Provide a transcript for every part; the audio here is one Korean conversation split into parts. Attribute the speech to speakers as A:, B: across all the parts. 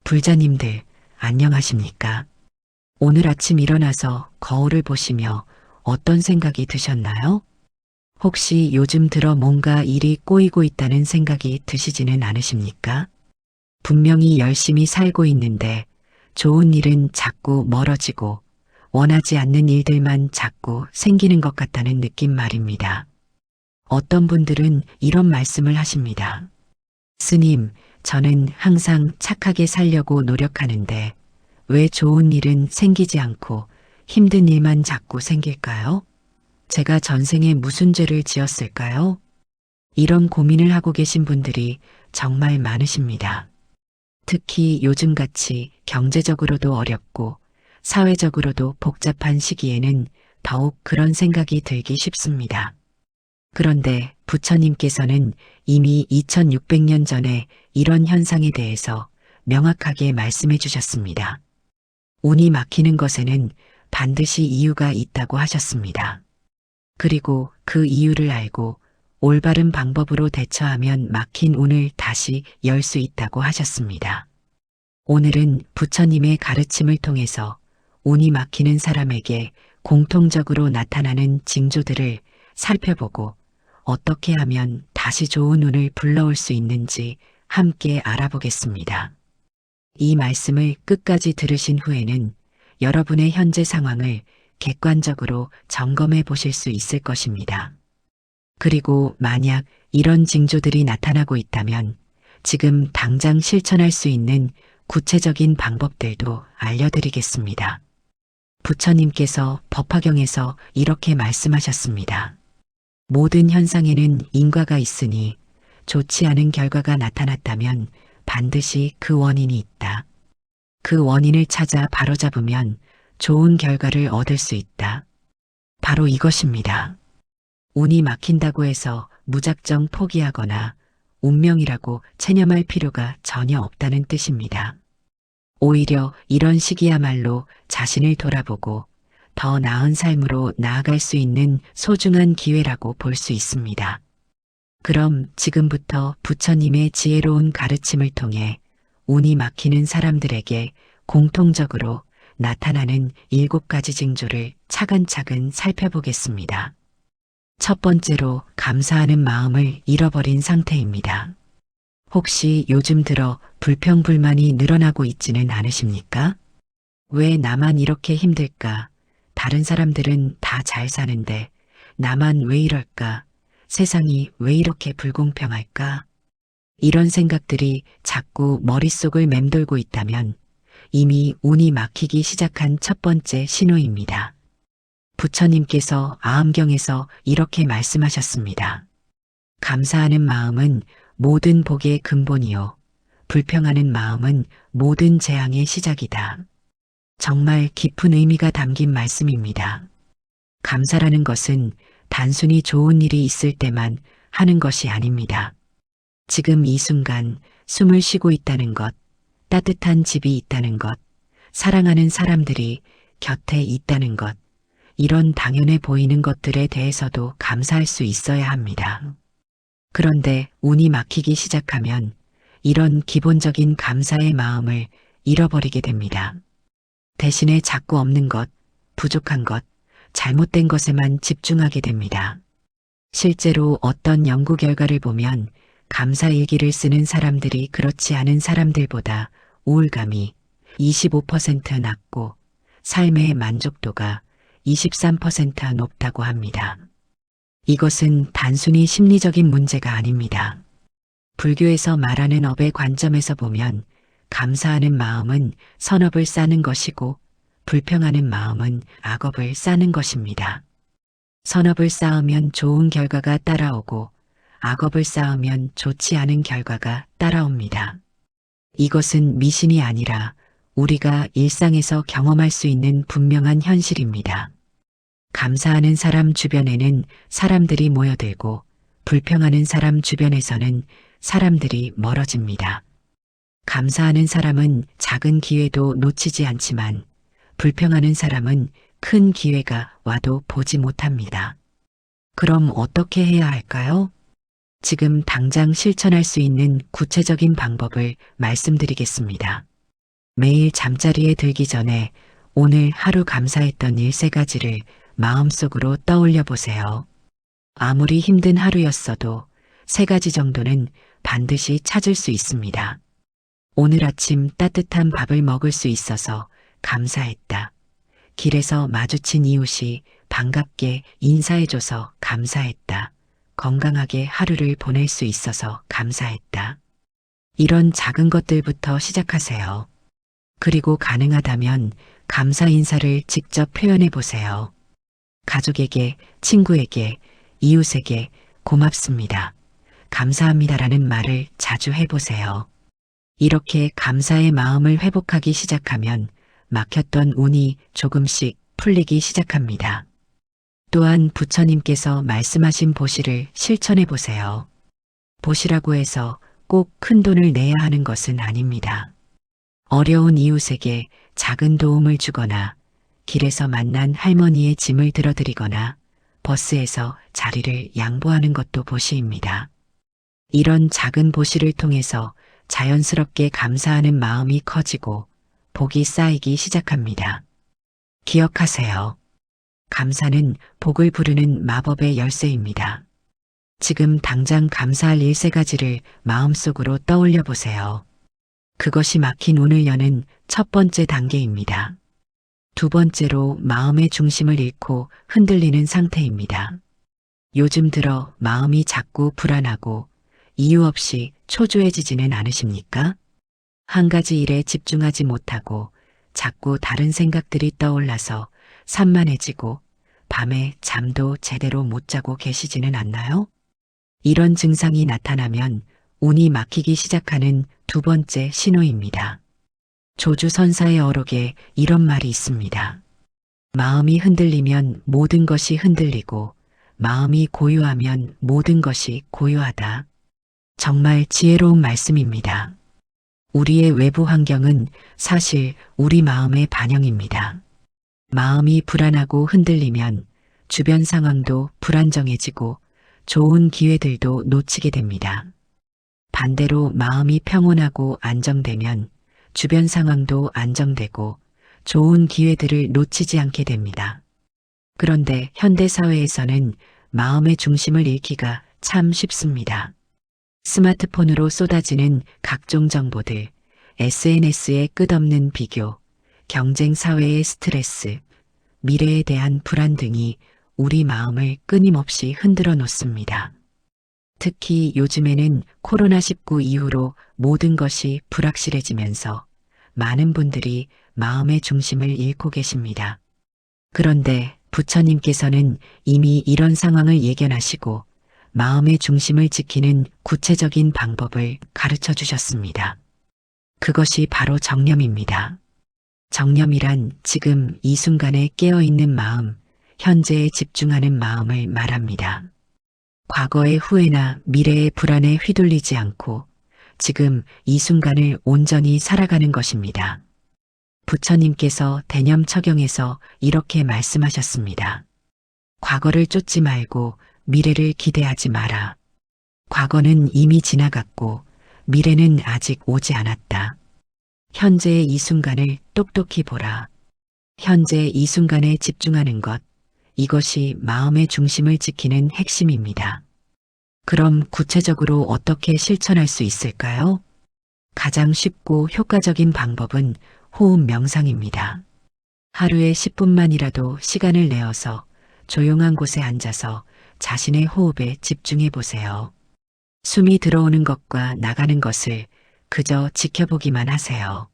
A: 불자님들, 안녕하십니까? 오늘 아침 일어나서 거울을 보시며 어떤 생각이 드셨나요? 혹시 요즘 들어 뭔가 일이 꼬이고 있다는 생각이 드시지는 않으십니까? 분명히 열심히 살고 있는데 좋은 일은 자꾸 멀어지고 원하지 않는 일들만 자꾸 생기는 것 같다는 느낌 말입니다. 어떤 분들은 이런 말씀을 하십니다. 스님, 저는 항상 착하게 살려고 노력하는데 왜 좋은 일은 생기지 않고 힘든 일만 자꾸 생길까요? 제가 전생에 무슨 죄를 지었을까요? 이런 고민을 하고 계신 분들이 정말 많으십니다. 특히 요즘같이 경제적으로도 어렵고 사회적으로도 복잡한 시기에는 더욱 그런 생각이 들기 쉽습니다. 그런데 부처님께서는 이미 2600년 전에 이런 현상에 대해서 명확하게 말씀해 주셨습니다. 운이 막히는 것에는 반드시 이유가 있다고 하셨습니다. 그리고 그 이유를 알고 올바른 방법으로 대처하면 막힌 운을 다시 열 수 있다고 하셨습니다. 오늘은 부처님의 가르침을 통해서 운이 막히는 사람에게 공통적으로 나타나는 징조들을 살펴보고 어떻게 하면 다시 좋은 운을 불러올 수 있는지 함께 알아보겠습니다. 이 말씀을 끝까지 들으신 후에는 여러분의 현재 상황을 객관적으로 점검해 보실 수 있을 것입니다. 그리고 만약 이런 징조들이 나타나고 있다면 지금 당장 실천할 수 있는 구체적인 방법들도 알려드리겠습니다. 부처님께서 법화경에서 이렇게 말씀하셨습니다. 모든 현상에는因果가 있으니 좋지 않은 결과가 나타났다면 반드시 그 원인이 있다. 그 원인을 찾아 바로잡으면 좋은 결과를 얻을 수 있다. 바로 이것입니다. 운이 막힌다고 해서 무작정 포기하거나 운명이라고 체념할 필요가 전혀 없다는 뜻입니다. 오히려 이런 시기야말로 자신을 돌아보고 더 나은 삶으로 나아갈 수 있는 소중한 기회라고 볼 수 있습니다. 그럼 지금부터 부처님의 지혜로운 가르침을 통해 운이 막히는 사람들에게 공통적으로 나타나는 7가지 징조를 차근차근 살펴보겠습니다. 첫 번째로 감사하는 마음을 잃어버린 상태입니다. 혹시 요즘 들어 불평불만이 늘어나고 있지는 않으십니까? 왜 나만 이렇게 힘들까? 다른 사람들은 다 잘 사는데 나만 왜 이럴까? 세상이 왜 이렇게 불공평할까? 이런 생각들이 자꾸 머릿속을 맴돌고 있다면 이미 운이 막히기 시작한 첫 번째 신호입니다. 부처님께서 아함경에서 이렇게 말씀하셨습니다. 감사하는 마음은 모든 복의 근본이요. 불평하는 마음은 모든 재앙의 시작이다. 정말 깊은 의미가 담긴 말씀입니다. 감사라는 것은 단순히 좋은 일이 있을 때만 하는 것이 아닙니다. 지금 이 순간 숨을 쉬고 있다는 것, 따뜻한 집이 있다는 것, 사랑하는 사람들이 곁에 있다는 것, 이런 당연해 보이는 것들에 대해서도 감사할 수 있어야 합니다. 그런데 운이 막히기 시작하면 이런 기본적인 감사의 마음을 잃어버리게 됩니다. 대신에 자꾸 없는 것, 부족한 것, 잘못된 것에만 집중하게 됩니다. 실제로 어떤 연구 결과를 보면 감사일기를 쓰는 사람들이 그렇지 않은 사람들보다 우울감이 25% 낮고 삶의 만족도가 23% 높다고 합니다. 이것은 단순히 심리적인 문제가 아닙니다. 불교에서 말하는 업의 관점에서 보면 감사하는 마음은 선업을 쌓는 것이고 불평하는 마음은 악업을 쌓는 것입니다. 선업을 쌓으면 좋은 결과가 따라오고 악업을 쌓으면 좋지 않은 결과가 따라옵니다. 이것은 미신이 아니라 우리가 일상에서 경험할 수 있는 분명한 현실입니다. 감사하는 사람 주변에는 사람들이 모여들고 불평하는 사람 주변에서는 사람들이 멀어집니다. 감사하는 사람은 작은 기회도 놓치지 않지만 불평하는 사람은 큰 기회가 와도 보지 못합니다. 그럼 어떻게 해야 할까요? 지금 당장 실천할 수 있는 구체적인 방법을 말씀드리겠습니다. 매일 잠자리에 들기 전에 오늘 하루 감사했던 일 3가지를 마음속으로 떠올려 보세요. 아무리 힘든 하루였어도 3가지 정도는 반드시 찾을 수 있습니다. 오늘 아침 따뜻한 밥을 먹을 수 있어서 감사했다. 길에서 마주친 이웃이 반갑게 인사해줘서 감사했다. 건강하게 하루를 보낼 수 있어서 감사했다. 이런 작은 것들부터 시작하세요. 그리고 가능하다면 감사 인사를 직접 표현해 보세요. 가족에게, 친구에게, 이웃에게 고맙습니다. 감사합니다라는 말을 자주 해보세요. 이렇게 감사의 마음을 회복하기 시작하면 막혔던 운이 조금씩 풀리기 시작합니다. 또한 부처님께서 말씀하신 보시를 실천해 보세요. 보시라고 해서 꼭 큰 돈을 내야 하는 것은 아닙니다. 어려운 이웃에게 작은 도움을 주거나 길에서 만난 할머니의 짐을 들어드리거나 버스에서 자리를 양보하는 것도 보시입니다. 이런 작은 보시를 통해서 자연스럽게 감사하는 마음이 커지고 복이 쌓이기 시작합니다. 기억하세요. 감사는 복을 부르는 마법의 열쇠입니다. 지금 당장 감사할 일 3가지를 마음속으로 떠올려 보세요. 그것이 막힌 운을 여는 첫 번째 단계입니다. 두 번째로 마음의 중심을 잃고 흔들리는 상태입니다. 요즘 들어 마음이 자꾸 불안하고 이유 없이 초조해지지는 않으십니까? 한 가지 일에 집중하지 못하고 자꾸 다른 생각들이 떠올라서 산만해지고 밤에 잠도 제대로 못 자고 계시지는 않나요? 이런 증상이 나타나면 운이 막히기 시작하는 두 번째 신호입니다. 조주선사의 어록에 이런 말이 있습니다. 마음이 흔들리면 모든 것이 흔들리고 마음이 고요하면 모든 것이 고요하다. 정말 지혜로운 말씀입니다. 우리의 외부 환경은 사실 우리 마음의 반영입니다. 마음이 불안하고 흔들리면 주변 상황도 불안정해지고 좋은 기회들도 놓치게 됩니다. 반대로 마음이 평온하고 안정되면 주변 상황도 안정되고 좋은 기회들을 놓치지 않게 됩니다. 그런데 현대 사회에서는 마음의 중심을 잃기가 참 쉽습니다. 스마트폰으로 쏟아지는 각종 정보들, SNS의 끝없는 비교, 경쟁 사회의 스트레스, 미래에 대한 불안 등이 우리 마음을 끊임없이 흔들어 놓습니다. 특히 요즘에는 코로나19 이후로 모든 것이 불확실해지면서 많은 분들이 마음의 중심을 잃고 계십니다. 그런데 부처님께서는 이미 이런 상황을 예견하시고 마음의 중심을 지키는 구체적인 방법을 가르쳐 주셨습니다. 그것이 바로 정념입니다. 정념이란 지금 이 순간에 깨어있는 마음, 현재에 집중하는 마음을 말합니다. 과거의 후회나 미래의 불안에 휘둘리지 않고 지금 이 순간을 온전히 살아가는 것입니다. 부처님께서 대념처경에서 이렇게 말씀하셨습니다. 과거를 쫓지 말고 미래를 기대하지 마라. 과거는 이미 지나갔고 미래는 아직 오지 않았다. 현재의 이 순간을 똑똑히 보라. 현재 이 순간에 집중하는 것, 이것이 마음의 중심을 지키는 핵심입니다. 그럼 구체적으로 어떻게 실천할 수 있을까요? 가장 쉽고 효과적인 방법은 호흡 명상입니다. 하루에 10분만이라도 시간을 내어서 조용한 곳에 앉아서 자신의 호흡에 집중해 보세요. 숨이 들어오는 것과 나가는 것을 그저 지켜보기만 하세요.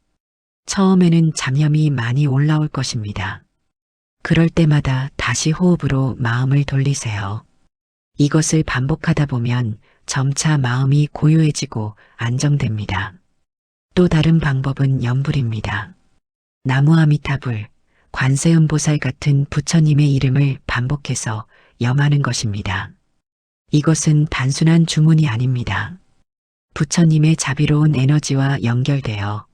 A: 처음에는 잡념이 많이 올라올 것입니다. 그럴 때마다 다시 호흡으로 마음을 돌리세요. 이것을 반복하다 보면 점차 마음이 고요해지고 안정됩니다. 또 다른 방법은 염불입니다. 나무아미타불, 관세음보살 같은 부처님의 이름을 반복해서 염하는 것입니다. 이것은 단순한 주문이 아닙니다. 부처님의 자비로운 에너지와 연결되어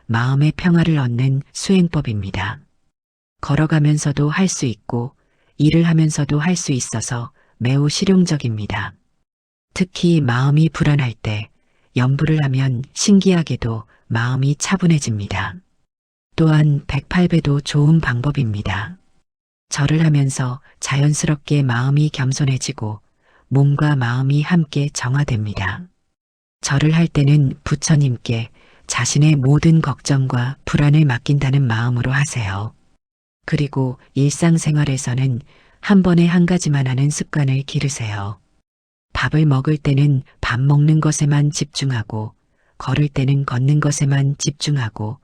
A: 마음의 평화를 얻는 수행법입니다. 걸어가면서도 할 수 있고 일을 하면서도 할 수 있어서 매우 실용적입니다. 특히 마음이 불안할 때 염불을 하면 신기하게도 마음이 차분해집니다. 또한 108배도 좋은 방법입니다. 절을 하면서 자연스럽게 마음이 겸손해지고 몸과 마음이 함께 정화됩니다. 절을 할 때는 부처님께 자신의 모든 걱정과 불안을 맡긴다는 마음으로 하세요. 그리고 일상생활에서는 한 번에 한 가지만 하는 습관을 기르세요. 밥을 먹을 때는 밥 먹는 것에만 집중하고, 걸을 때는 걷는 것에만 집중하고,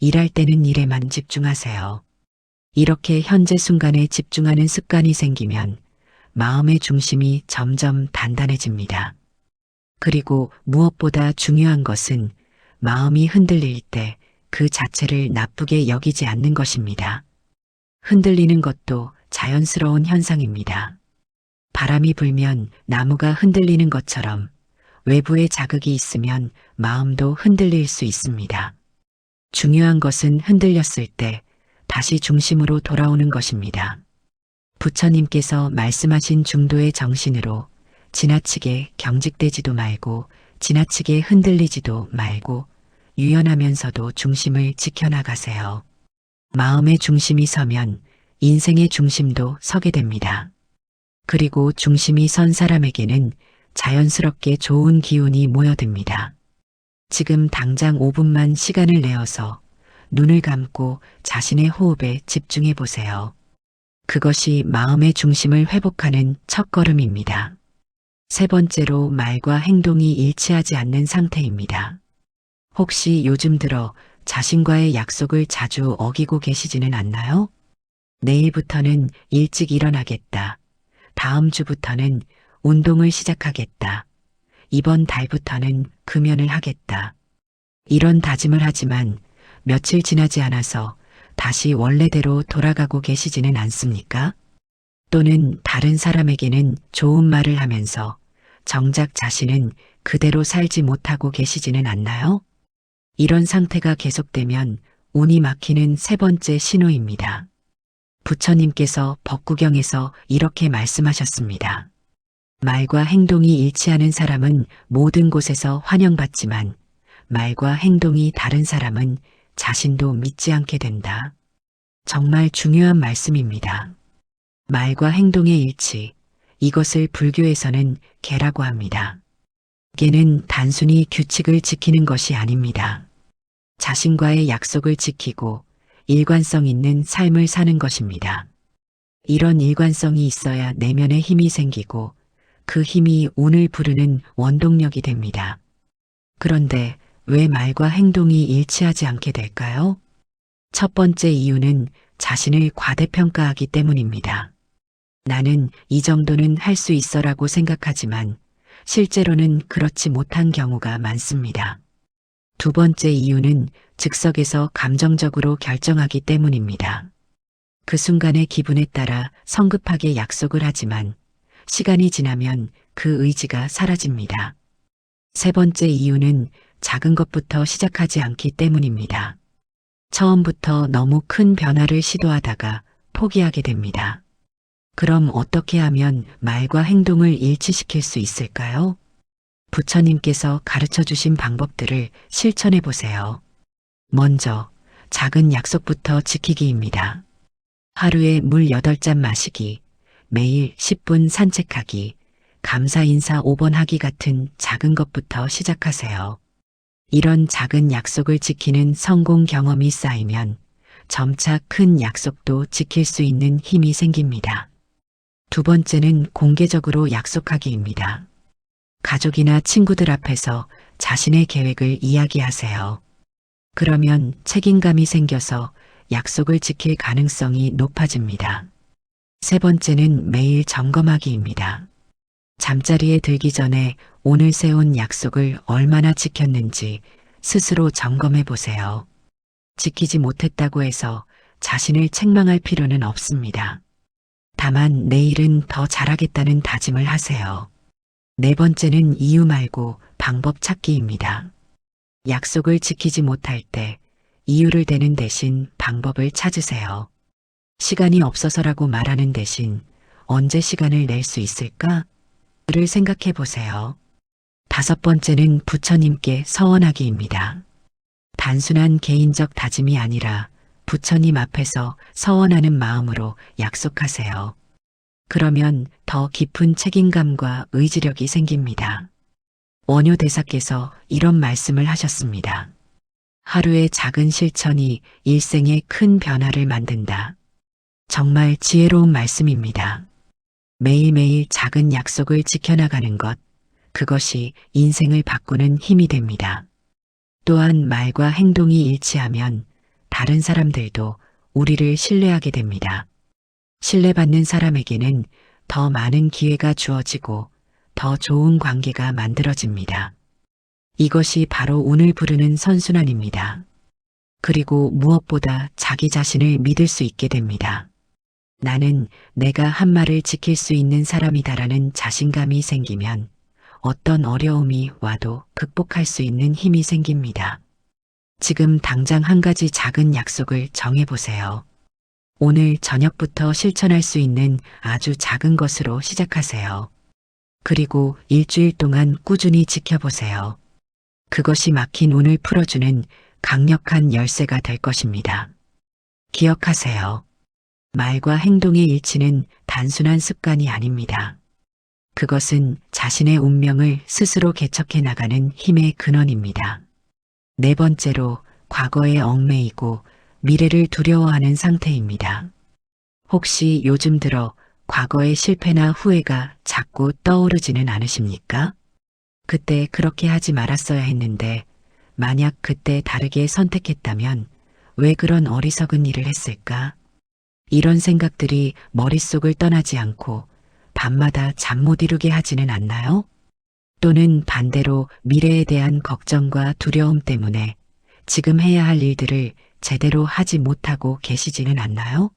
A: 일할 때는 일에만 집중하세요. 이렇게 현재 순간에 집중하는 습관이 생기면 마음의 중심이 점점 단단해집니다. 그리고 무엇보다 중요한 것은 마음이 흔들릴 때 그 자체를 나쁘게 여기지 않는 것입니다. 흔들리는 것도 자연스러운 현상입니다. 바람이 불면 나무가 흔들리는 것처럼 외부의 자극이 있으면 마음도 흔들릴 수 있습니다. 중요한 것은 흔들렸을 때 다시 중심으로 돌아오는 것입니다. 부처님께서 말씀하신 중도의 정신으로 지나치게 경직되지도 말고 지나치게 흔들리지도 말고 유연하면서도 중심을 지켜나가세요. 마음의 중심이 서면 인생의 중심도 서게 됩니다. 그리고 중심이 선 사람에게는 자연스럽게 좋은 기운이 모여듭니다. 지금 당장 5분만 시간을 내어서 눈을 감고 자신의 호흡에 집중해 보세요. 그것이 마음의 중심을 회복하는 첫걸음입니다. 세 번째로 말과 행동이 일치하지 않는 상태입니다. 혹시 요즘 들어 자신과의 약속을 자주 어기고 계시지는 않나요? 내일부터는 일찍 일어나겠다. 다음 주부터는 운동을 시작하겠다. 이번 달부터는 금연을 하겠다. 이런 다짐을 하지만 며칠 지나지 않아서 다시 원래대로 돌아가고 계시지는 않습니까? 또는 다른 사람에게는 좋은 말을 하면서 정작 자신은 그대로 살지 못하고 계시지는 않나요? 이런 상태가 계속되면 운이 막히는 세 번째 신호입니다. 부처님께서 법구경에서 이렇게 말씀하셨습니다. 말과 행동이 일치하는 사람은 모든 곳에서 환영받지만 말과 행동이 다른 사람은 자신도 믿지 않게 된다. 정말 중요한 말씀입니다. 말과 행동의 일치, 이것을 불교에서는 계라고 합니다. 계는 단순히 규칙을 지키는 것이 아닙니다. 자신과의 약속을 지키고 일관성 있는 삶을 사는 것입니다. 이런 일관성이 있어야 내면에 힘이 생기고 그 힘이 운을 부르는 원동력이 됩니다. 그런데 왜 말과 행동이 일치하지 않게 될까요? 첫 번째 이유는 자신을 과대평가하기 때문입니다. 나는 이 정도는 할 수 있어라고 생각하지만 실제로는 그렇지 못한 경우가 많습니다. 두 번째 이유는 즉석에서 감정적으로 결정하기 때문입니다. 그 순간의 기분에 따라 성급하게 약속을 하지만 시간이 지나면 그 의지가 사라집니다. 세 번째 이유는 작은 것부터 시작하지 않기 때문입니다. 처음부터 너무 큰 변화를 시도하다가 포기하게 됩니다. 그럼 어떻게 하면 말과 행동을 일치시킬 수 있을까요? 부처님께서 가르쳐 주신 방법들을 실천해 보세요. 먼저 작은 약속부터 지키기입니다. 하루에 물 8잔 마시기, 매일 10분 산책하기, 감사 인사 5번 하기 같은 작은 것부터 시작하세요. 이런 작은 약속을 지키는 성공 경험이 쌓이면 점차 큰 약속도 지킬 수 있는 힘이 생깁니다. 두 번째는 공개적으로 약속하기입니다. 가족이나 친구들 앞에서 자신의 계획을 이야기하세요. 그러면 책임감이 생겨서 약속을 지킬 가능성이 높아집니다. 세 번째는 매일 점검하기입니다. 잠자리에 들기 전에 오늘 세운 약속을 얼마나 지켰는지 스스로 점검해 보세요. 지키지 못했다고 해서 자신을 책망할 필요는 없습니다. 다만 내일은 더 잘하겠다는 다짐을 하세요. 네 번째는 이유 말고 방법 찾기입니다. 약속을 지키지 못할 때 이유를 대는 대신 방법을 찾으세요. 시간이 없어서라고 말하는 대신 언제 시간을 낼 수 있을까? 를 생각해 보세요. 다섯 번째는 부처님께 서원하기입니다. 단순한 개인적 다짐이 아니라 부처님 앞에서 서원하는 마음으로 약속하세요. 그러면 더 깊은 책임감과 의지력이 생깁니다. 원효 대사께서 이런 말씀을 하셨습니다. 하루의 작은 실천이 일생의 큰 변화를 만든다. 정말 지혜로운 말씀입니다. 매일매일 작은 약속을 지켜나가는 것, 그것이 인생을 바꾸는 힘이 됩니다. 또한 말과 행동이 일치하면 다른 사람들도 우리를 신뢰하게 됩니다. 신뢰받는 사람에게는 더 많은 기회가 주어지고 더 좋은 관계가 만들어집니다. 이것이 바로 운을 부르는 선순환입니다. 그리고 무엇보다 자기 자신을 믿을 수 있게 됩니다. 나는 내가 한 말을 지킬 수 있는 사람이다라는 자신감이 생기면 어떤 어려움이 와도 극복할 수 있는 힘이 생깁니다. 지금 당장 한 가지 작은 약속을 정해보세요. 오늘 저녁부터 실천할 수 있는 아주 작은 것으로 시작하세요. 그리고 일주일 동안 꾸준히 지켜보세요. 그것이 막힌 운을 풀어주는 강력한 열쇠가 될 것입니다. 기억하세요. 말과 행동의 일치는 단순한 습관이 아닙니다. 그것은 자신의 운명을 스스로 개척해 나가는 힘의 근원입니다. 네 번째로 과거에 얽매이고 미래를 두려워하는 상태입니다. 혹시 요즘 들어 과거의 실패나 후회가 자꾸 떠오르지는 않으십니까? 그때 그렇게 하지 말았어야 했는데 만약 그때 다르게 선택했다면 왜 그런 어리석은 일을 했을까? 이런 생각들이 머릿속을 떠나지 않고 밤마다 잠 못 이루게 하지는 않나요? 또는 반대로 미래에 대한 걱정과 두려움 때문에 지금 해야 할 일들을 제대로 하지 못하고 계시지는 않나요?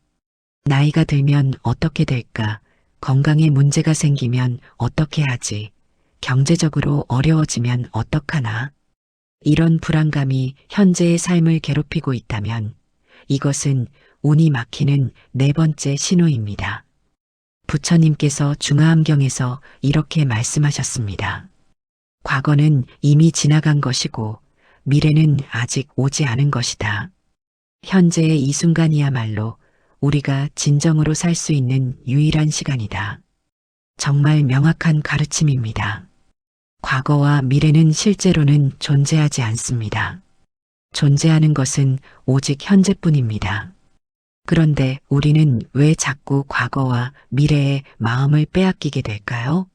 A: 나이가 들면 어떻게 될까? 건강에 문제가 생기면 어떻게 하지? 경제적으로 어려워지면 어떡하나? 이런 불안감이 현재의 삶을 괴롭히고 있다면 이것은 운이 막히는 네 번째 신호입니다. 부처님께서 중화암경에서 이렇게 말씀하셨습니다. 과거는 이미 지나간 것이고 미래는 아직 오지 않은 것이다. 현재의 이 순간이야말로 우리가 진정으로 살 수 있는 유일한 시간이다. 정말 명확한 가르침입니다. 과거와 미래는 실제로는 존재하지 않습니다. 존재하는 것은 오직 현재뿐입니다. 그런데 우리는 왜 자꾸 과거와 미래에 마음을 빼앗기게 될까요?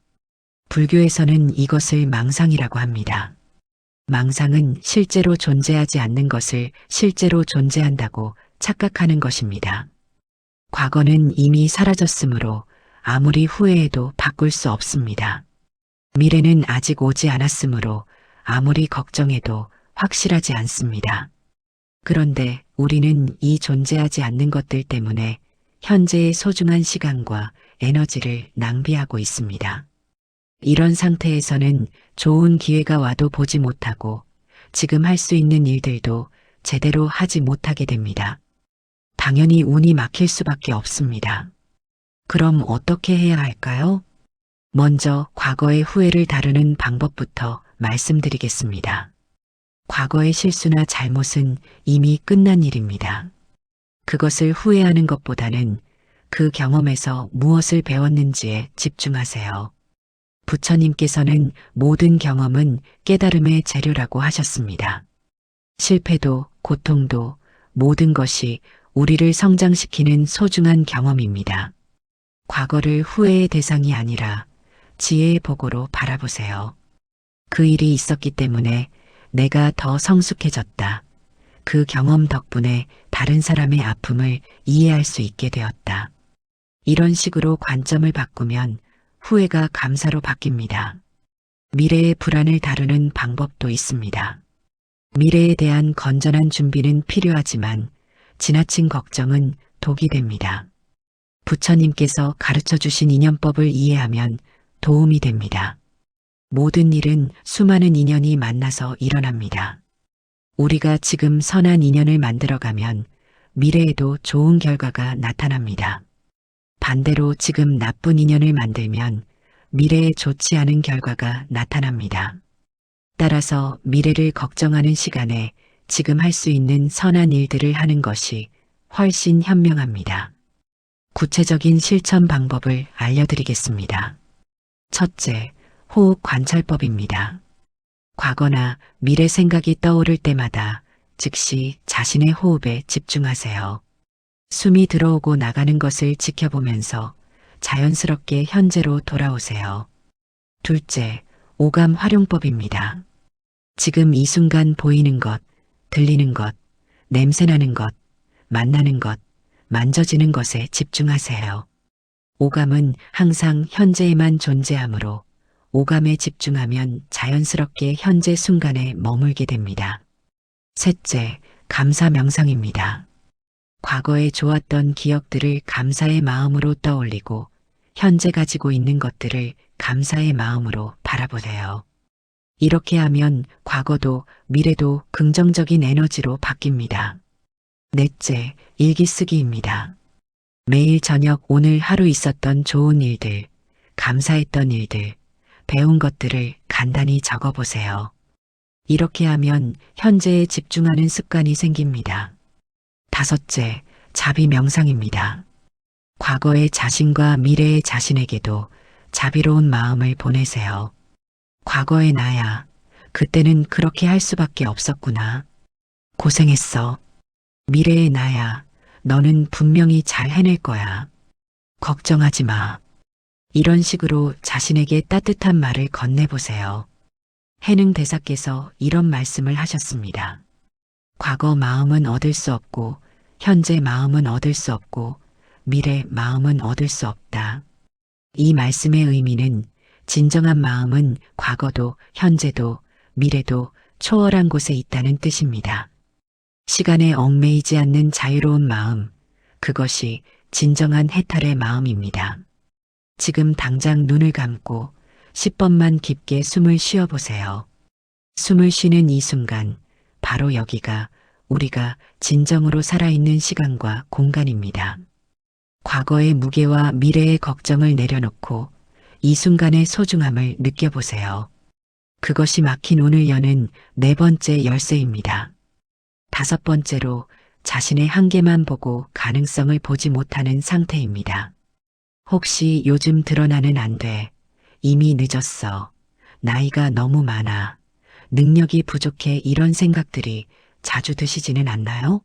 A: 불교에서는 이것을 망상이라고 합니다. 망상은 실제로 존재하지 않는 것을 실제로 존재한다고 착각하는 것입니다. 과거는 이미 사라졌으므로 아무리 후회해도 바꿀 수 없습니다. 미래는 아직 오지 않았으므로 아무리 걱정해도 확실하지 않습니다. 그런데 우리는 이 존재하지 않는 것들 때문에 현재의 소중한 시간과 에너지를 낭비하고 있습니다. 이런 상태에서는 좋은 기회가 와도 보지 못하고 지금 할 수 있는 일들도 제대로 하지 못하게 됩니다. 당연히 운이 막힐 수밖에 없습니다. 그럼 어떻게 해야 할까요? 먼저 과거의 후회를 다루는 방법부터 말씀드리겠습니다. 과거의 실수나 잘못은 이미 끝난 일입니다. 그것을 후회하는 것보다는 그 경험에서 무엇을 배웠는지에 집중하세요. 부처님께서는 모든 경험은 깨달음의 재료라고 하셨습니다. 실패도 고통도 모든 것이 우리를 성장시키는 소중한 경험입니다. 과거를 후회의 대상이 아니라 지혜의 보고로 바라보세요. 그 일이 있었기 때문에 내가 더 성숙해졌다. 그 경험 덕분에 다른 사람의 아픔을 이해할 수 있게 되었다. 이런 식으로 관점을 바꾸면 후회가 감사로 바뀝니다. 미래의 불안을 다루는 방법도 있습니다. 미래에 대한 건전한 준비는 필요하지만 지나친 걱정은 독이 됩니다. 부처님께서 가르쳐 주신 인연법을 이해하면 도움이 됩니다. 모든 일은 수많은 인연이 만나서 일어납니다. 우리가 지금 선한 인연을 만들어가면 미래에도 좋은 결과가 나타납니다. 반대로 지금 나쁜 인연을 만들면 미래에 좋지 않은 결과가 나타납니다. 따라서 미래를 걱정하는 시간에 지금 할 수 있는 선한 일들을 하는 것이 훨씬 현명합니다. 구체적인 실천 방법을 알려드리겠습니다. 첫째, 호흡 관찰법입니다. 과거나 미래 생각이 떠오를 때마다 즉시 자신의 호흡에 집중하세요. 숨이 들어오고 나가는 것을 지켜보면서 자연스럽게 현재로 돌아오세요. 둘째, 오감 활용법입니다. 지금 이 순간 보이는 것, 들리는 것, 냄새나는 것, 만나는 것, 만져지는 것에 집중하세요. 오감은 항상 현재에만 존재하므로 오감에 집중하면 자연스럽게 현재 순간에 머물게 됩니다. 셋째, 감사 명상입니다. 과거에 좋았던 기억들을 감사의 마음으로 떠올리고 현재 가지고 있는 것들을 감사의 마음으로 바라보세요. 이렇게 하면 과거도 미래도 긍정적인 에너지로 바뀝니다. 넷째, 일기 쓰기입니다. 매일 저녁 오늘 하루 있었던 좋은 일들, 감사했던 일들, 배운 것들을 간단히 적어보세요. 이렇게 하면 현재에 집중하는 습관이 생깁니다. 다섯째, 자비 명상입니다. 과거의 자신과 미래의 자신에게도 자비로운 마음을 보내세요. 과거의 나야, 그때는 그렇게 할 수밖에 없었구나. 고생했어. 미래의 나야, 너는 분명히 잘 해낼 거야. 걱정하지 마. 이런 식으로 자신에게 따뜻한 말을 건네보세요. 해능 대사께서 이런 말씀을 하셨습니다. 과거 마음은 얻을 수 없고, 현재 마음은 얻을 수 없고, 미래 마음은 얻을 수 없다. 이 말씀의 의미는 진정한 마음은 과거도 현재도 미래도 초월한 곳에 있다는 뜻입니다. 시간에 얽매이지 않는 자유로운 마음, 그것이 진정한 해탈의 마음입니다. 지금 당장 눈을 감고 10번만 깊게 숨을 쉬어보세요. 숨을 쉬는 이 순간, 바로 여기가 우리가 진정으로 살아있는 시간과 공간입니다. 과거의 무게와 미래의 걱정을 내려놓고 이 순간의 소중함을 느껴보세요. 그것이 막힌 오늘 여는 네 번째 열쇠입니다. 다섯 번째로 자신의 한계만 보고 가능성을 보지 못하는 상태입니다. 혹시 요즘 드러나는 안 돼. 이미 늦었어. 나이가 너무 많아. 능력이 부족해 이런 생각들이 자주 드시지는 않나요?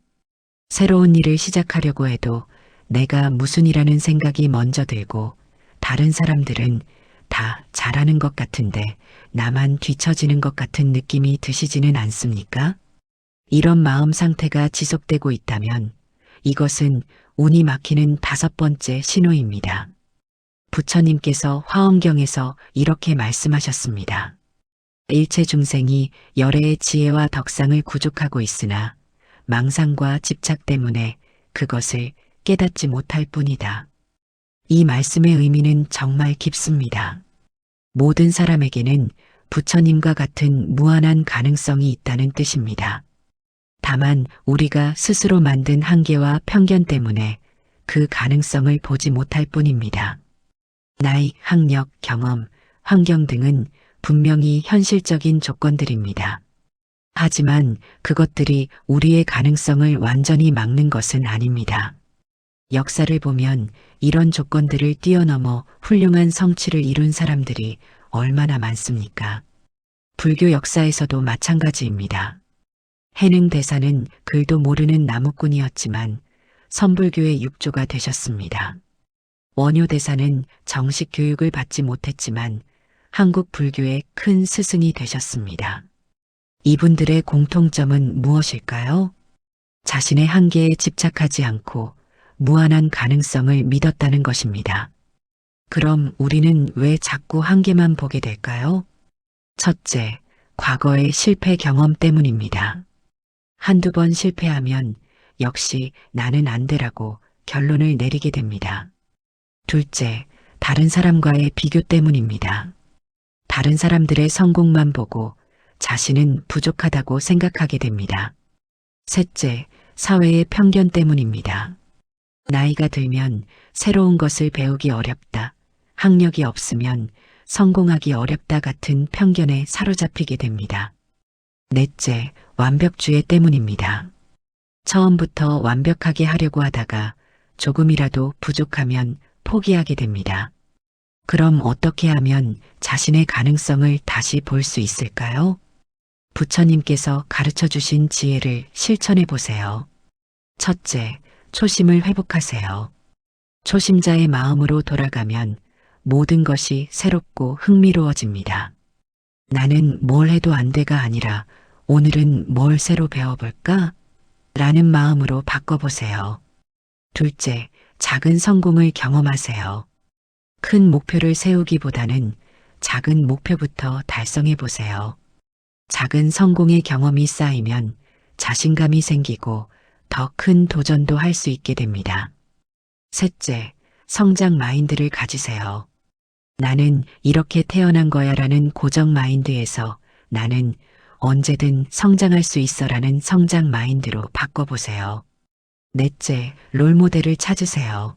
A: 새로운 일을 시작하려고 해도 내가 무슨 일하는 생각이 먼저 들고 다른 사람들은 다 잘하는 것 같은데 나만 뒤처지는 것 같은 느낌이 드시지는 않습니까? 이런 마음 상태가 지속되고 있다면 이것은 운이 막히는 다섯 번째 신호입니다. 부처님께서 화엄경에서 이렇게 말씀하셨습니다. 일체 중생이 열애의 지혜와 덕상을 구족하고 있으나 망상과 집착 때문에 그것을 깨닫지 못할 뿐이다. 이 말씀의 의미는 정말 깊습니다. 모든 사람에게는 부처님과 같은 무한한 가능성이 있다는 뜻입니다. 다만 우리가 스스로 만든 한계와 편견 때문에 그 가능성을 보지 못할 뿐입니다. 나이, 학력, 경험, 환경 등은 분명히 현실적인 조건들입니다. 하지만 그것들이 우리의 가능성을 완전히 막는 것은 아닙니다. 역사를 보면 이런 조건들을 뛰어넘어 훌륭한 성취를 이룬 사람들이 얼마나 많습니까? 불교 역사에서도 마찬가지입니다. 해능 대사는 글도 모르는 나무꾼이었지만 선불교의 육조가 되셨습니다. 원효 대사는 정식 교육을 받지 못했지만 한국 불교의 큰 스승이 되셨습니다. 이분들의 공통점은 무엇일까요? 자신의 한계에 집착하지 않고 무한한 가능성을 믿었다는 것입니다. 그럼 우리는 왜 자꾸 한계만 보게 될까요? 첫째, 과거의 실패 경험 때문입니다. 한두 번 실패하면 역시 나는 안 되라고 결론을 내리게 됩니다. 둘째, 다른 사람과의 비교 때문입니다. 다른 사람들의 성공만 보고 자신은 부족하다고 생각하게 됩니다. 셋째, 사회의 편견 때문입니다. 나이가 들면 새로운 것을 배우기 어렵다, 학력이 없으면 성공하기 어렵다 같은 편견에 사로잡히게 됩니다. 넷째, 완벽주의 때문입니다. 처음부터 완벽하게 하려고 하다가 조금이라도 부족하면 포기하게 됩니다. 그럼 어떻게 하면 자신의 가능성을 다시 볼 수 있을까요? 부처님께서 가르쳐 주신 지혜를 실천해 보세요. 첫째, 초심을 회복하세요. 초심자의 마음으로 돌아가면 모든 것이 새롭고 흥미로워집니다. 나는 뭘 해도 안 돼가 아니라 오늘은 뭘 새로 배워볼까? 라는 마음으로 바꿔보세요. 둘째, 작은 성공을 경험하세요. 큰 목표를 세우기보다는 작은 목표부터 달성해 보세요. 작은 성공의 경험이 쌓이면 자신감이 생기고 더 큰 도전도 할 수 있게 됩니다. 셋째, 성장 마인드를 가지세요. 나는 이렇게 태어난 거야라는 고정 마인드에서 나는 언제든 성장할 수 있어라는 성장 마인드로 바꿔보세요. 넷째, 롤모델을 찾으세요.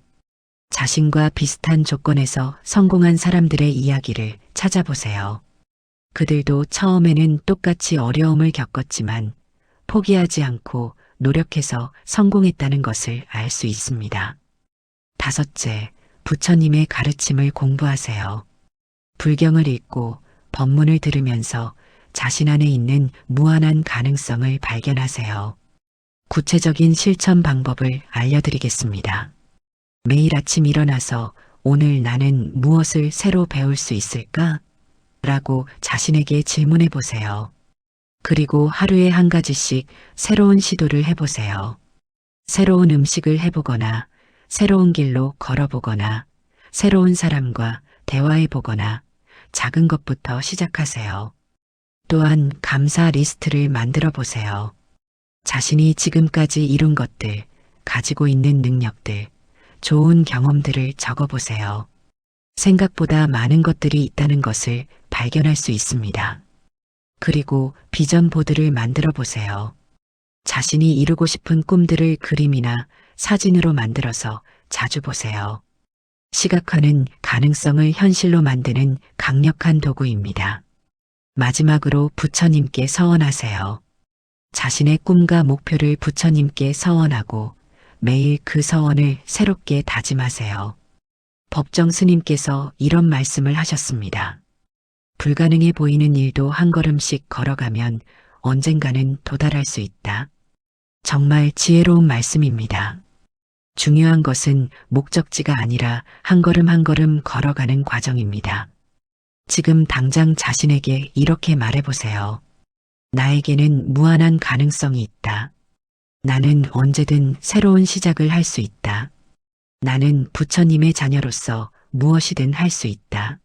A: 자신과 비슷한 조건에서 성공한 사람들의 이야기를 찾아보세요. 그들도 처음에는 똑같이 어려움을 겪었지만 포기하지 않고 노력해서 성공했다는 것을 알 수 있습니다. 다섯째, 부처님의 가르침을 공부하세요. 불경을 읽고 법문을 들으면서 자신 안에 있는 무한한 가능성을 발견하세요. 구체적인 실천 방법을 알려드리겠습니다. 매일 아침 일어나서 오늘 나는 무엇을 새로 배울 수 있을까? 라고 자신에게 질문해 보세요. 그리고 하루에 한 가지씩 새로운 시도를 해보세요. 새로운 음식을 해보거나 새로운 길로 걸어보거나 새로운 사람과 대화해보거나 작은 것부터 시작하세요. 또한 감사 리스트를 만들어 보세요. 자신이 지금까지 이룬 것들, 가지고 있는 능력들, 좋은 경험들을 적어보세요. 생각보다 많은 것들이 있다는 것을 발견할 수 있습니다. 그리고 비전 보드를 만들어 보세요. 자신이 이루고 싶은 꿈들을 그림이나 사진으로 만들어서 자주 보세요. 시각화는 가능성을 현실로 만드는 강력한 도구입니다. 마지막으로 부처님께 서원하세요. 자신의 꿈과 목표를 부처님께 서원하고 매일 그 서원을 새롭게 다짐하세요. 법정 스님께서 이런 말씀을 하셨습니다. 불가능해 보이는 일도 한 걸음씩 걸어가면 언젠가는 도달할 수 있다. 정말 지혜로운 말씀입니다. 중요한 것은 목적지가 아니라 한 걸음 한 걸음 걸어가는 과정입니다. 지금 당장 자신에게 이렇게 말해보세요. 나에게는 무한한 가능성이 있다. 나는 언제든 새로운 시작을 할 수 있다. 나는 부처님의 자녀로서 무엇이든 할 수 있다.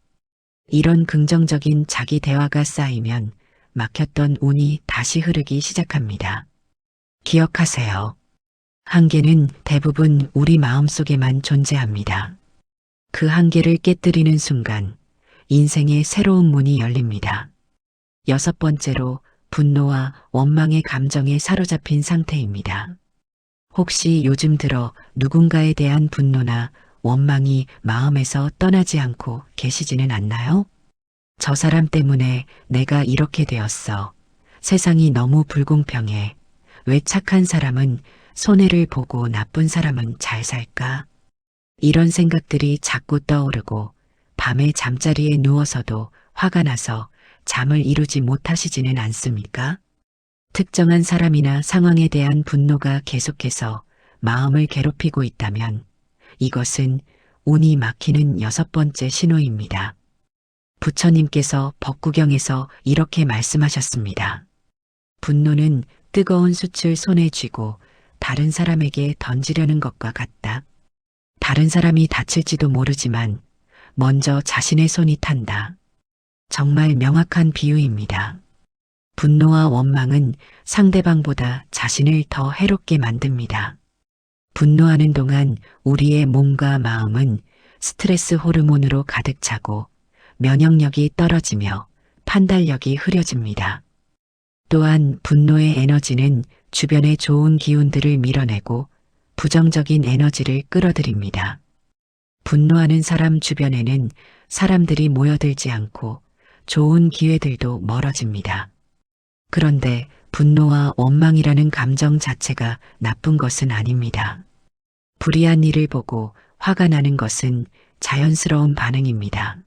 A: 이런 긍정적인 자기 대화가 쌓이면 막혔던 운이 다시 흐르기 시작합니다. 기억하세요. 한계는 대부분 우리 마음속에만 존재합니다. 그 한계를 깨뜨리는 순간 인생의 새로운 문이 열립니다. 여섯 번째로 분노와 원망의 감정에 사로잡힌 상태입니다. 혹시 요즘 들어 누군가에 대한 분노나 원망이 마음에서 떠나지 않고 계시지는 않나요? 저 사람 때문에 내가 이렇게 되었어. 세상이 너무 불공평해. 왜 착한 사람은 손해를 보고 나쁜 사람은 잘 살까? 이런 생각들이 자꾸 떠오르고 밤에 잠자리에 누워서도 화가 나서 잠을 이루지 못하시지는 않습니까? 특정한 사람이나 상황에 대한 분노가 계속해서 마음을 괴롭히고 있다면 이것은 운이 막히는 여섯 번째 신호입니다. 부처님께서 법구경에서 이렇게 말씀하셨습니다. 분노는 뜨거운 숯을 손에 쥐고 다른 사람에게 던지려는 것과 같다. 다른 사람이 다칠지도 모르지만 먼저 자신의 손이 탄다. 정말 명확한 비유입니다. 분노와 원망은 상대방보다 자신을 더 해롭게 만듭니다. 분노하는 동안 우리의 몸과 마음은 스트레스 호르몬으로 가득 차고 면역력이 떨어지며 판단력이 흐려집니다. 또한 분노의 에너지는 주변의 좋은 기운들을 밀어내고 부정적인 에너지를 끌어들입니다. 분노하는 사람 주변에는 사람들이 모여들지 않고 좋은 기회들도 멀어집니다. 그런데 분노와 원망이라는 감정 자체가 나쁜 것은 아닙니다. 불의한 일을 보고 화가 나는 것은 자연스러운 반응입니다.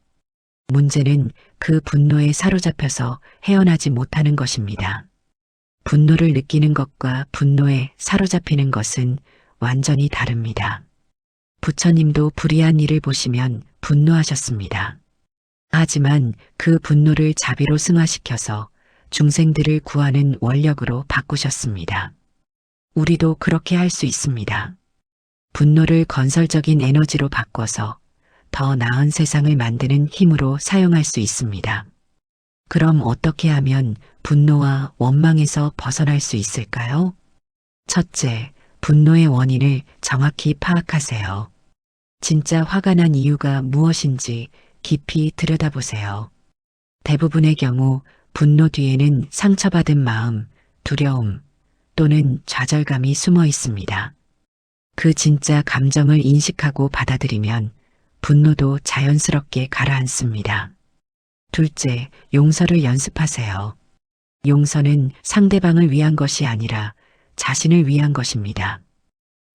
A: 문제는 그 분노에 사로잡혀서 헤어나지 못하는 것입니다. 분노를 느끼는 것과 분노에 사로잡히는 것은 완전히 다릅니다. 부처님도 불의한 일을 보시면 분노하셨습니다. 하지만 그 분노를 자비로 승화시켜서 중생들을 구하는 원력으로 바꾸셨습니다. 우리도 그렇게 할 수 있습니다. 분노를 건설적인 에너지로 바꿔서 더 나은 세상을 만드는 힘으로 사용할 수 있습니다. 그럼 어떻게 하면 분노와 원망에서 벗어날 수 있을까요? 첫째, 분노의 원인을 정확히 파악하세요. 진짜 화가 난 이유가 무엇인지 깊이 들여다보세요. 대부분의 경우 분노 뒤에는 상처받은 마음, 두려움 또는 좌절감이 숨어 있습니다. 그 진짜 감정을 인식하고 받아들이면 분노도 자연스럽게 가라앉습니다. 둘째, 용서를 연습하세요. 용서는 상대방을 위한 것이 아니라 자신을 위한 것입니다.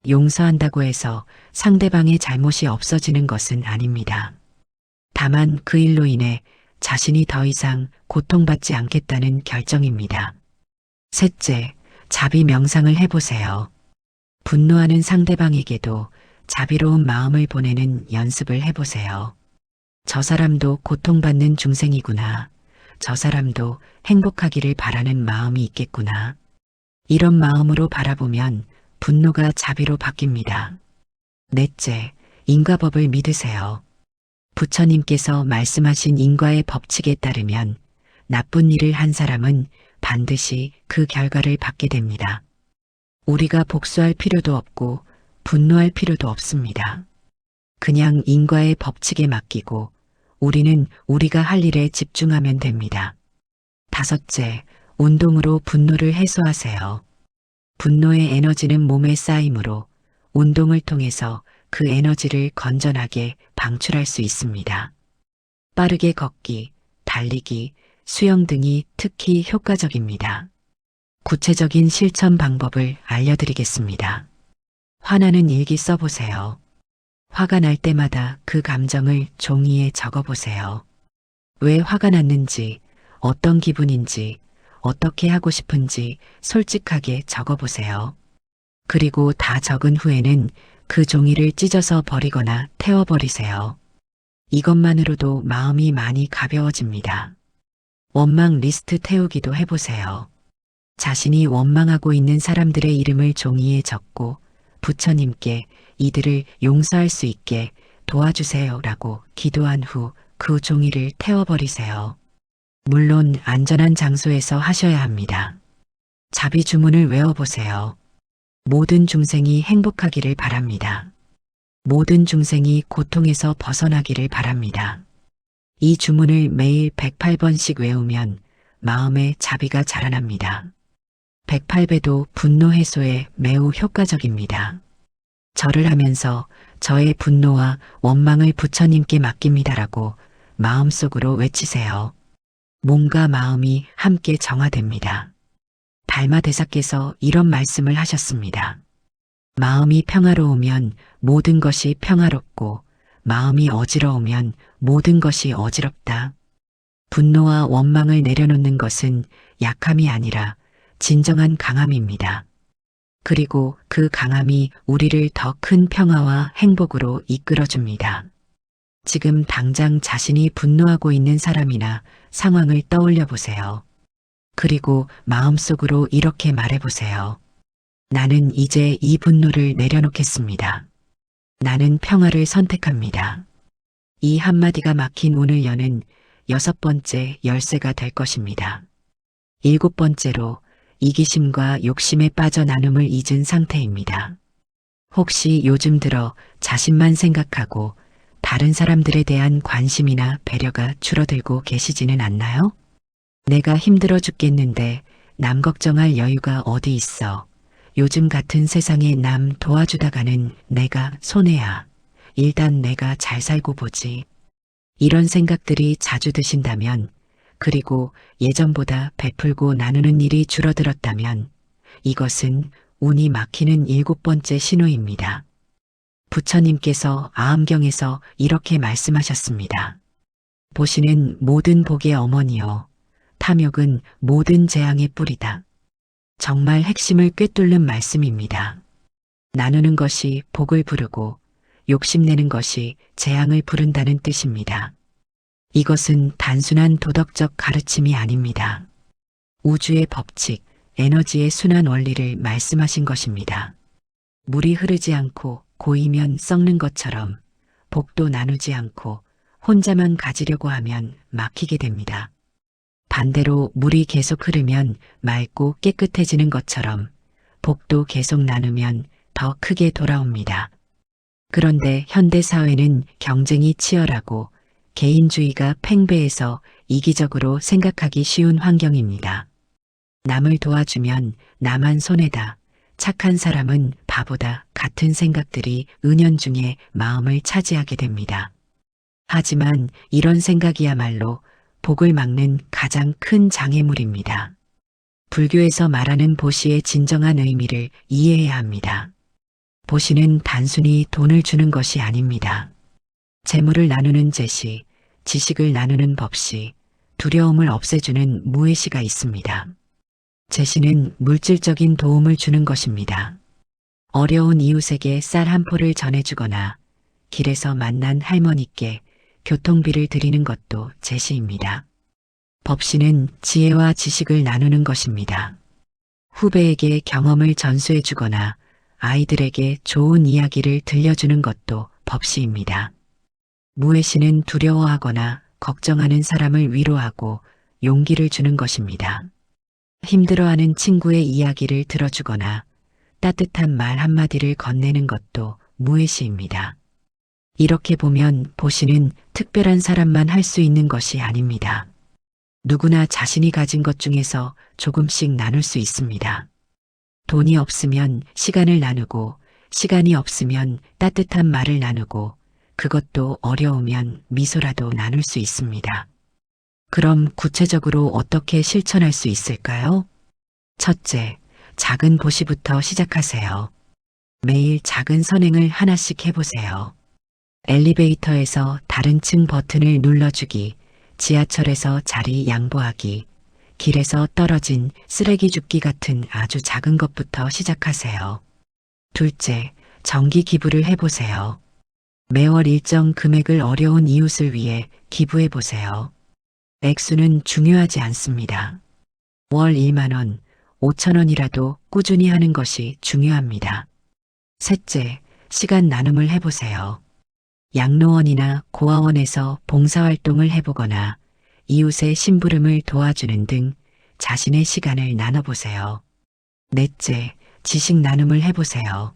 A: 용서한다고 해서 상대방의 잘못이 없어지는 것은 아닙니다. 다만 그 일로 인해 자신이 더 이상 고통받지 않겠다는 결정입니다. 셋째, 자비 명상을 해보세요. 분노하는 상대방에게도 자비로운 마음을 보내는 연습을 해보세요. 저 사람도 고통받는 중생이구나. 저 사람도 행복하기를 바라는 마음이 있겠구나. 이런 마음으로 바라보면 분노가 자비로 바뀝니다. 넷째, 인과법을 믿으세요. 부처님께서 말씀하신 인과의 법칙에 따르면 나쁜 일을 한 사람은 반드시 그 결과를 받게 됩니다. 우리가 복수할 필요도 없고 분노할 필요도 없습니다. 그냥 인과의 법칙에 맡기고 우리는 우리가 할 일에 집중하면 됩니다. 다섯째, 운동으로 분노를 해소하세요. 분노의 에너지는 몸에 쌓이므로 운동을 통해서 그 에너지를 건전하게 방출할 수 있습니다. 빠르게 걷기, 달리기, 수영 등이 특히 효과적입니다. 구체적인 실천 방법을 알려드리겠습니다. 화나는 일기 써보세요. 화가 날 때마다 그 감정을 종이에 적어보세요. 왜 화가 났는지, 어떤 기분인지, 어떻게 하고 싶은지 솔직하게 적어보세요. 그리고 다 적은 후에는 그 종이를 찢어서 버리거나 태워버리세요. 이것만으로도 마음이 많이 가벼워집니다. 원망 리스트 태우기도 해보세요. 자신이 원망하고 있는 사람들의 이름을 종이에 적고 부처님께 이들을 용서할 수 있게 도와주세요라고 기도한 후 그 종이를 태워버리세요. 물론 안전한 장소에서 하셔야 합니다. 자비 주문을 외워보세요. 모든 중생이 행복하기를 바랍니다. 모든 중생이 고통에서 벗어나기를 바랍니다. 이 주문을 매일 108번씩 외우면 마음에 자비가 자라납니다. 108배도 분노 해소에 매우 효과적입니다. 절을 하면서 저의 분노와 원망을 부처님께 맡깁니다라고 마음속으로 외치세요. 몸과 마음이 함께 정화됩니다. 달마 대사께서 이런 말씀을 하셨습니다. 마음이 평화로우면 모든 것이 평화롭고 마음이 어지러우면 모든 것이 어지럽다. 분노와 원망을 내려놓는 것은 약함이 아니라 진정한 강함입니다. 그리고 그 강함이 우리를 더 큰 평화와 행복으로 이끌어줍니다. 지금 당장 자신이 분노하고 있는 사람이나 상황을 떠올려 보세요. 그리고 마음속으로 이렇게 말해보세요. 나는 이제 이 분노를 내려놓겠습니다. 나는 평화를 선택합니다. 이 한마디가 막힌 오늘 여는 6번째 열쇠가 될 것입니다. 7번째로 이기심과 욕심에 빠져 나눔을 잊은 상태입니다. 혹시 요즘 들어 자신만 생각하고 다른 사람들에 대한 관심이나 배려가 줄어들고 계시지는 않나요? 내가 힘들어 죽겠는데 남 걱정할 여유가 어디 있어. 요즘 같은 세상에 남 도와주다가는 내가 손해야. 일단 내가 잘 살고 보지. 이런 생각들이 자주 드신다면 그리고 예전보다 베풀고 나누는 일이 줄어들었다면 이것은 운이 막히는 7번째 신호입니다. 부처님께서 아함경에서 이렇게 말씀하셨습니다. 보시는 모든 복의 어머니여, 탐욕은 모든 재앙의 뿌리다. 정말 핵심을 꿰뚫는 말씀입니다. 나누는 것이 복을 부르고 욕심내는 것이 재앙을 부른다는 뜻입니다. 이것은 단순한 도덕적 가르침이 아닙니다. 우주의 법칙, 에너지의 순환 원리를 말씀하신 것입니다. 물이 흐르지 않고 고이면 썩는 것처럼 복도 나누지 않고 혼자만 가지려고 하면 막히게 됩니다. 반대로 물이 계속 흐르면 맑고 깨끗해지는 것처럼 복도 계속 나누면 더 크게 돌아옵니다. 그런데 현대 사회는 경쟁이 치열하고 개인주의가 팽배해서 이기적으로 생각하기 쉬운 환경입니다. 남을 도와주면 나만 손해다, 착한 사람은 바보다 같은 생각들이 은연중에 마음을 차지하게 됩니다. 하지만 이런 생각이야말로 복을 막는 가장 큰 장애물입니다. 불교에서 말하는 보시의 진정한 의미를 이해해야 합니다. 보시는 단순히 돈을 주는 것이 아닙니다. 재물을 나누는 재시, 지식을 나누는 법시, 두려움을 없애주는 무해시가 있습니다. 재시는 물질적인 도움을 주는 것입니다. 어려운 이웃에게 쌀 한 포를 전해주거나 길에서 만난 할머니께 교통비를 드리는 것도 재시입니다. 법시는 지혜와 지식을 나누는 것입니다. 후배에게 경험을 전수해주거나 아이들에게 좋은 이야기를 들려주는 것도 법시입니다. 무해시는 두려워하거나 걱정하는 사람을 위로하고 용기를 주는 것입니다. 힘들어하는 친구의 이야기를 들어주거나 따뜻한 말 한마디를 건네는 것도 무해시입니다. 이렇게 보면 보시는 특별한 사람만 할 수 있는 것이 아닙니다. 누구나 자신이 가진 것 중에서 조금씩 나눌 수 있습니다. 돈이 없으면 시간을 나누고, 시간이 없으면 따뜻한 말을 나누고, 그것도 어려우면 미소라도 나눌 수 있습니다. 그럼 구체적으로 어떻게 실천할 수 있을까요? 첫째, 작은 보시부터 시작하세요. 매일 작은 선행을 하나씩 해보세요. 엘리베이터에서 다른 층 버튼을 눌러주기, 지하철에서 자리 양보하기, 길에서 떨어진 쓰레기 줍기 같은 아주 작은 것부터 시작하세요. 둘째, 정기 기부를 해보세요. 매월 일정 금액을 어려운 이웃을 위해 기부해보세요. 액수는 중요하지 않습니다. 월 1만 원, 5천 원이라도 꾸준히 하는 것이 중요합니다. 셋째, 시간 나눔을 해보세요. 양로원이나 고아원에서 봉사활동을 해보거나 이웃의 심부름을 도와주는 등 자신의 시간을 나눠보세요. 넷째, 지식 나눔을 해보세요.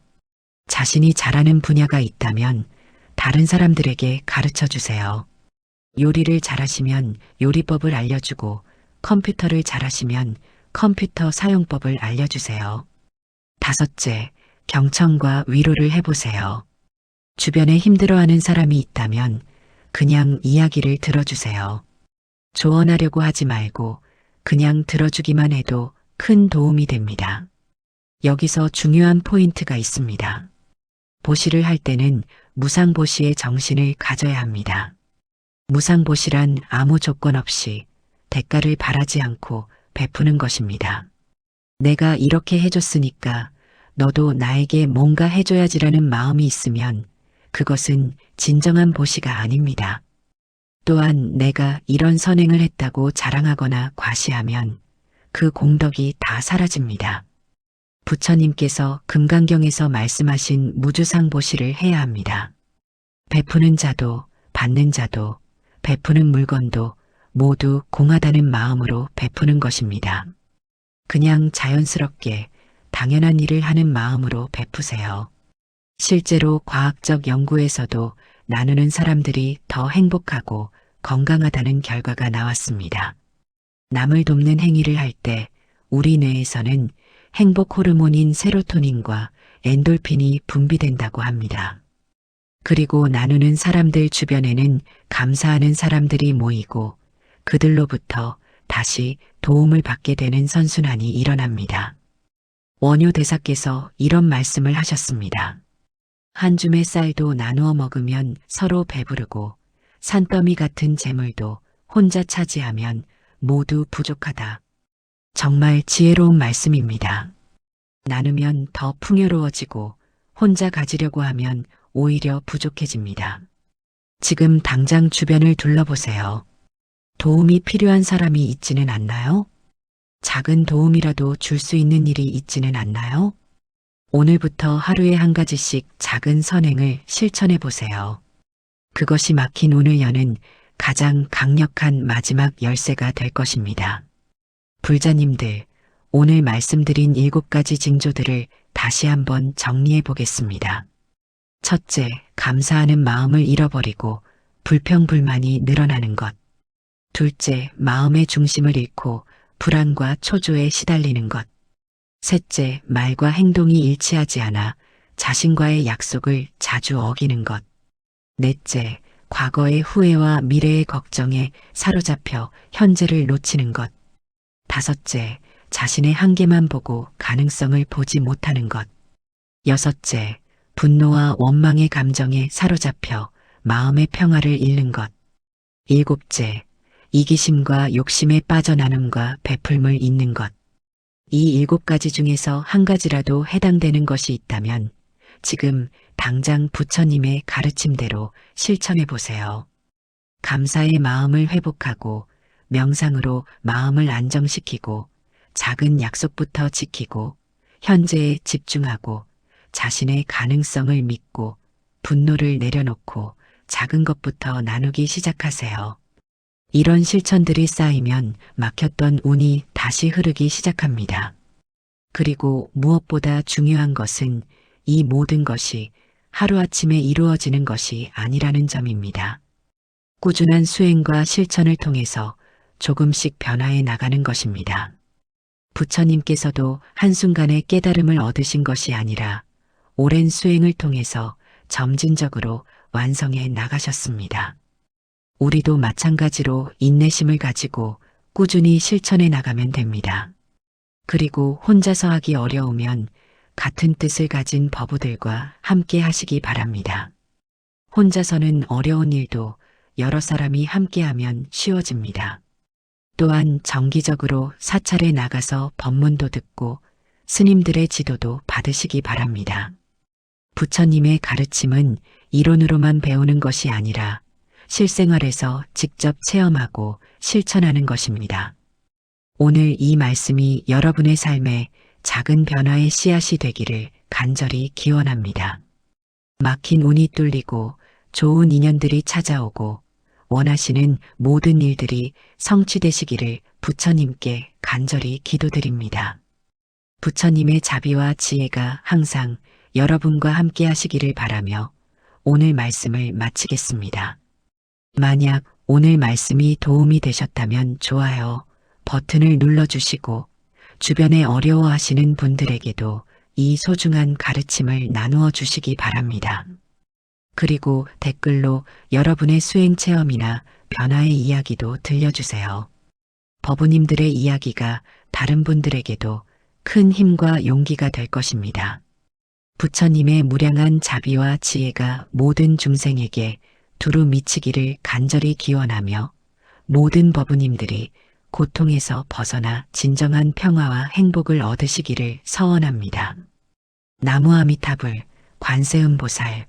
A: 자신이 잘하는 분야가 있다면 다른 사람들에게 가르쳐 주세요. 요리를 잘하시면 요리법을 알려주고 컴퓨터를 잘하시면 컴퓨터 사용법을 알려주세요. 다섯째, 경청과 위로를 해보세요. 주변에 힘들어하는 사람이 있다면 그냥 이야기를 들어주세요. 조언하려고 하지 말고 그냥 들어주기만 해도 큰 도움이 됩니다. 여기서 중요한 포인트가 있습니다. 보시를 할 때는 무상보시의 정신을 가져야 합니다. 무상보시란 아무 조건 없이 대가를 바라지 않고 베푸는 것입니다. 내가 이렇게 해줬으니까 너도 나에게 뭔가 해줘야지라는 마음이 있으면 그것은 진정한 보시가 아닙니다. 또한 내가 이런 선행을 했다고 자랑하거나 과시하면 그 공덕이 다 사라집니다. 부처님께서 금강경에서 말씀하신 무주상보시를 해야 합니다. 베푸는 자도 받는 자도 베푸는 물건도 모두 공하다는 마음으로 베푸는 것입니다. 그냥 자연스럽게 당연한 일을 하는 마음으로 베푸세요. 실제로 과학적 연구에서도 나누는 사람들이 더 행복하고 건강하다는 결과가 나왔습니다. 남을 돕는 행위를 할 때 우리 뇌에서는 행복 호르몬인 세로토닌과 엔돌핀이 분비된다고 합니다. 그리고 나누는 사람들 주변에는 감사하는 사람들이 모이고 그들로부터 다시 도움을 받게 되는 선순환이 일어납니다. 원효 대사께서 이런 말씀을 하셨습니다. 한 줌의 쌀도 나누어 먹으면 서로 배부르고 산더미 같은 재물도 혼자 차지하면 모두 부족하다. 정말 지혜로운 말씀입니다. 나누면 더 풍요로워지고 혼자 가지려고 하면 오히려 부족해집니다. 지금 당장 주변을 둘러보세요. 도움이 필요한 사람이 있지는 않나요? 작은 도움이라도 줄 수 있는 일이 있지는 않나요? 오늘부터 하루에 한 가지씩 작은 선행을 실천해 보세요. 그것이 막힌 운을 여는 가장 강력한 마지막 열쇠가 될 것입니다. 불자님들, 오늘 말씀드린 7가지 징조들을 다시 한번 정리해 보겠습니다. 첫째, 감사하는 마음을 잃어버리고 불평불만이 늘어나는 것. 둘째, 마음의 중심을 잃고 불안과 초조에 시달리는 것. 셋째, 말과 행동이 일치하지 않아 자신과의 약속을 자주 어기는 것. 넷째, 과거의 후회와 미래의 걱정에 사로잡혀 현재를 놓치는 것. 다섯째, 자신의 한계만 보고 가능성을 보지 못하는 것. 여섯째, 분노와 원망의 감정에 사로잡혀 마음의 평화를 잃는 것. 일곱째, 이기심과 욕심에 빠져 나눔과 베풀물 잊는 것. 이 7가지 중에서 한 가지라도 해당되는 것이 있다면 지금 당장 부처님의 가르침대로 실천해 보세요. 감사의 마음을 회복하고 명상으로 마음을 안정시키고 작은 약속부터 지키고 현재에 집중하고 자신의 가능성을 믿고 분노를 내려놓고 작은 것부터 나누기 시작하세요. 이런 실천들이 쌓이면 막혔던 운이 다시 흐르기 시작합니다. 그리고 무엇보다 중요한 것은 이 모든 것이 하루아침에 이루어지는 것이 아니라는 점입니다. 꾸준한 수행과 실천을 통해서 조금씩 변화해 나가는 것입니다. 부처님께서도 한순간에 깨달음을 얻으신 것이 아니라 오랜 수행을 통해서 점진적으로 완성해 나가셨습니다. 우리도 마찬가지로 인내심을 가지고 꾸준히 실천해 나가면 됩니다. 그리고 혼자서 하기 어려우면 같은 뜻을 가진 버부들과 함께 하시기 바랍니다. 혼자서는 어려운 일도 여러 사람이 함께하면 쉬워집니다. 또한 정기적으로 사찰에 나가서 법문도 듣고 스님들의 지도도 받으시기 바랍니다. 부처님의 가르침은 이론으로만 배우는 것이 아니라 실생활에서 직접 체험하고 실천하는 것입니다. 오늘 이 말씀이 여러분의 삶에 작은 변화의 씨앗이 되기를 간절히 기원합니다. 막힌 운이 뚫리고 좋은 인연들이 찾아오고 원하시는 모든 일들이 성취되시기를 부처님께 간절히 기도드립니다. 부처님의 자비와 지혜가 항상 여러분과 함께 하시기를 바라며 오늘 말씀을 마치겠습니다. 만약 오늘 말씀이 도움이 되셨다면 좋아요 버튼을 눌러주시고 주변에 어려워하시는 분들에게도 이 소중한 가르침을 나누어 주시기 바랍니다. 그리고 댓글로 여러분의 수행 체험이나 변화의 이야기도 들려주세요. 법우님들의 이야기가 다른 분들에게도 큰 힘과 용기가 될 것입니다. 부처님의 무량한 자비와 지혜가 모든 중생에게 두루 미치기를 간절히 기원하며 모든 법우님들이 고통에서 벗어나 진정한 평화와 행복을 얻으시기를 서원합니다. 나무 아미타불 관세음보살